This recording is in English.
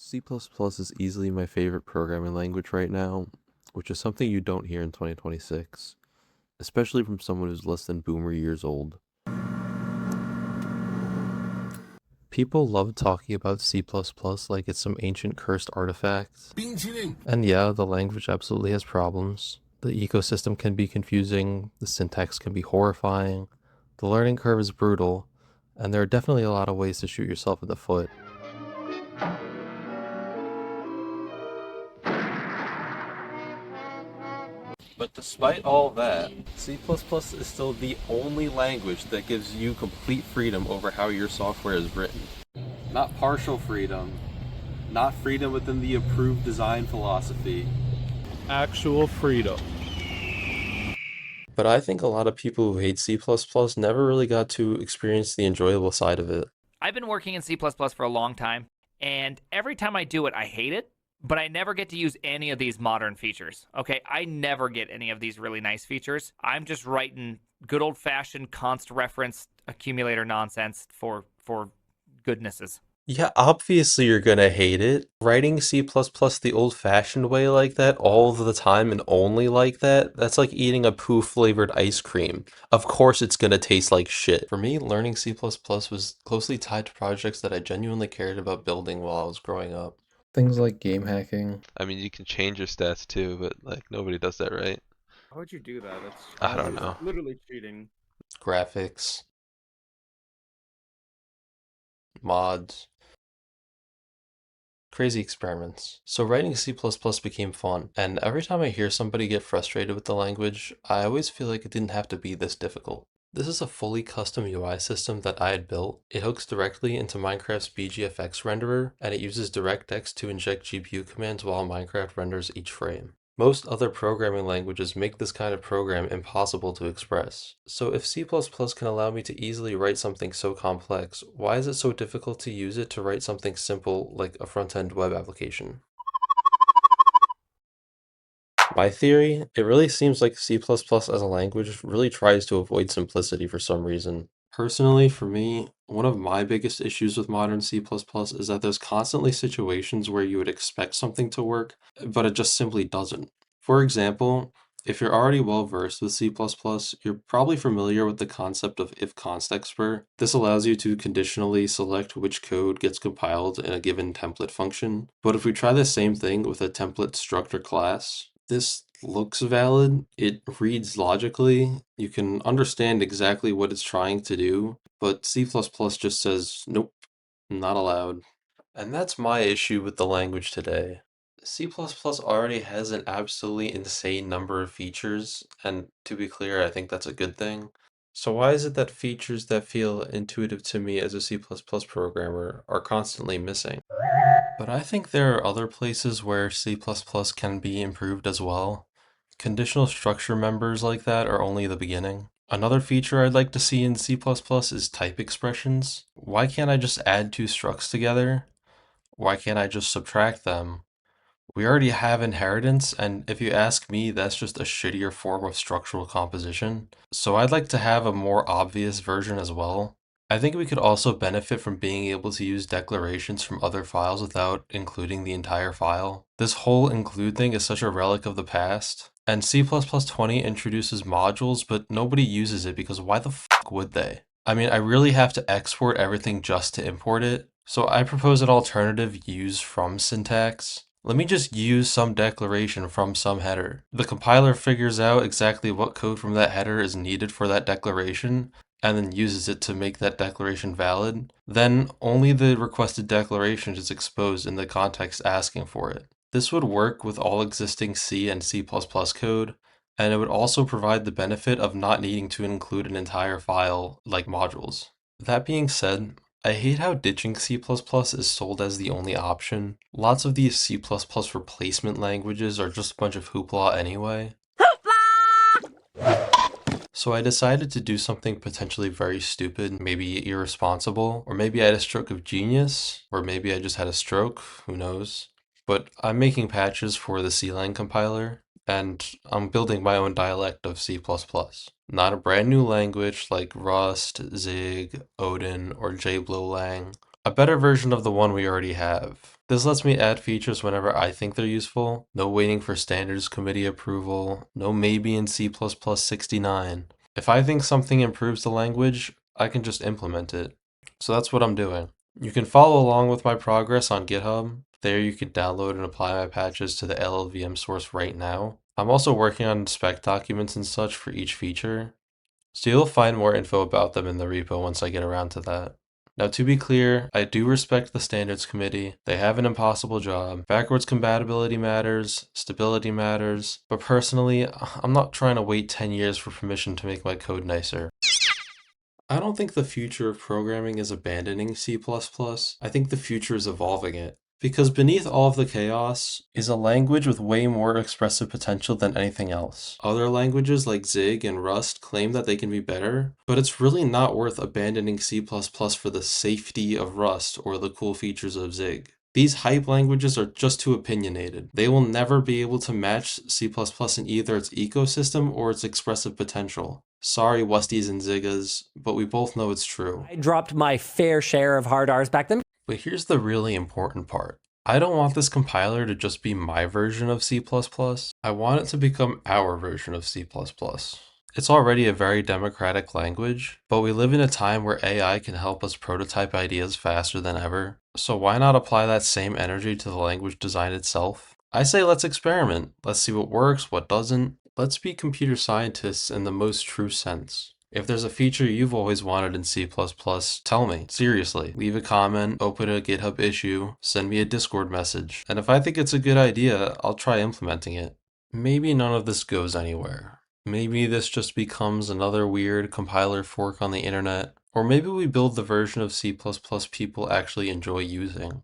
C++ is easily my favorite programming language right now, which is something you don't hear in 2026, especially from someone who's less than boomer years old. People love talking about C++ like it's some ancient cursed artifact. And yeah, the language absolutely has problems. The ecosystem can be confusing, the syntax can be horrifying, the learning curve is brutal, and there are definitely a lot of ways to shoot yourself in the foot. But despite all that, C++ is still the only language that gives you complete freedom over how your software is written. Not partial freedom, not freedom within the approved design philosophy. Actual freedom. But I think a lot of people who hate C++ never really got to experience the enjoyable side of it. I've been working in C++ for a long time, and every time I do it, I hate it, but I never get to use any of these modern features. Okay, I never get any of these really nice features. I'm just writing good old-fashioned const reference accumulator nonsense for goodnesses. Yeah, obviously you're gonna hate it. Writing C++ the old-fashioned way like that all the time and only like that, that's like eating a poo-flavored ice cream. Of course it's gonna taste like shit. For me, learning C++ was closely tied to projects that I genuinely cared about building while I was growing up. Things like game hacking. I mean, you can change your stats too, but like nobody does that, right? Why would you do that? That's I don't honestly know. literally cheating. Graphics, mods, crazy experiments. So writing C++ became fun, and every time I hear somebody get frustrated with the language, I always feel like it didn't have to be this difficult. This is a fully custom UI system that I had built. It hooks directly into Minecraft's BGFX renderer, and it uses DirectX to inject GPU commands while Minecraft renders each frame. Most other programming languages make this kind of program impossible to express. So if C++ can allow me to easily write something so complex, why is it so difficult to use it to write something simple like a front-end web application? My theory, it really seems like C++ as a language really tries to avoid simplicity for some reason. Personally, for me, one of my biggest issues with modern C++ is that there's constantly situations where you would expect something to work, but it just simply doesn't. For example, if you're already well versed with C++, you're probably familiar with the concept of if constexpr. This allows you to conditionally select which code gets compiled in a given template function. But if we try the same thing with a template structure class, this looks valid, it reads logically, you can understand exactly what it's trying to do, but C++ just says, nope, not allowed. And that's my issue with the language today. C++ already has an absolutely insane number of features, and to be clear, I think that's a good thing. So why is it that features that feel intuitive to me as a C++ programmer are constantly missing? But I think there are other places where C++ can be improved as well. Conditional structure members like that are only the beginning. Another feature I'd like to see in C++ is type expressions. Why can't I just add two structs together? Why can't I just subtract them? We already have inheritance, and if you ask me, that's just a shittier form of structural composition. So I'd like to have a more obvious version as well. I think we could also benefit from being able to use declarations from other files without including the entire file. This whole include thing is such a relic of the past. And C++20 introduces modules, but nobody uses it because why the fuck would they? I mean, I really have to export everything just to import it. So I propose an alternative use from syntax. Let me just use some declaration from some header. The compiler figures out exactly what code from that header is needed for that declaration, and then uses it to make that declaration valid. Then only the requested declaration is exposed in the context asking for it. This would work with all existing C and C++ code, and it would also provide the benefit of not needing to include an entire file like modules. That being said, I hate how ditching C++ is sold as the only option. Lots of these C++ replacement languages are just a bunch of hoopla anyway. So I decided to do something potentially very stupid, maybe irresponsible, or maybe I had a stroke of genius, or maybe I just had a stroke, who knows. But I'm making patches for the CLang compiler, and I'm building my own dialect of C++. Not a brand new language like Rust, Zig, Odin, or JBlolang. A better version of the one we already have. This lets me add features whenever I think they're useful. No waiting for standards committee approval. No maybe in C++69. If I think something improves the language, I can just implement it. So that's what I'm doing. You can follow along with my progress on GitHub. There you can download and apply my patches to the LLVM source right now. I'm also working on spec documents and such for each feature. So you'll find more info about them in the repo once I get around to that. Now, to be clear, I do respect the standards committee. They have an impossible job. Backwards compatibility matters, stability matters, but personally, I'm not trying to wait 10 years for permission to make my code nicer. I don't think the future of programming is abandoning C++. I think the future is evolving it. Because beneath all of the chaos is a language with way more expressive potential than anything else. Other languages like Zig and Rust claim that they can be better, but it's really not worth abandoning C++ for the safety of Rust or the cool features of Zig. These hype languages are just too opinionated. They will never be able to match C++ in either its ecosystem or its expressive potential. Sorry, Wusties and Ziggas, but we both know it's true. I dropped my fair share of hard R's back then. But here's the really important part. I don't want this compiler to just be my version of C++. I want it to become our version of C++. It's already a very democratic language, but we live in a time where AI can help us prototype ideas faster than ever. So why not apply that same energy to the language design itself? I say let's experiment. Let's see what works, what doesn't. Let's be computer scientists in the most true sense. If there's a feature you've always wanted in C++, tell me. Seriously. Leave a comment, open a GitHub issue, send me a Discord message. And if I think it's a good idea, I'll try implementing it. Maybe none of this goes anywhere. Maybe this just becomes another weird compiler fork on the internet. Or maybe we build the version of C++ people actually enjoy using.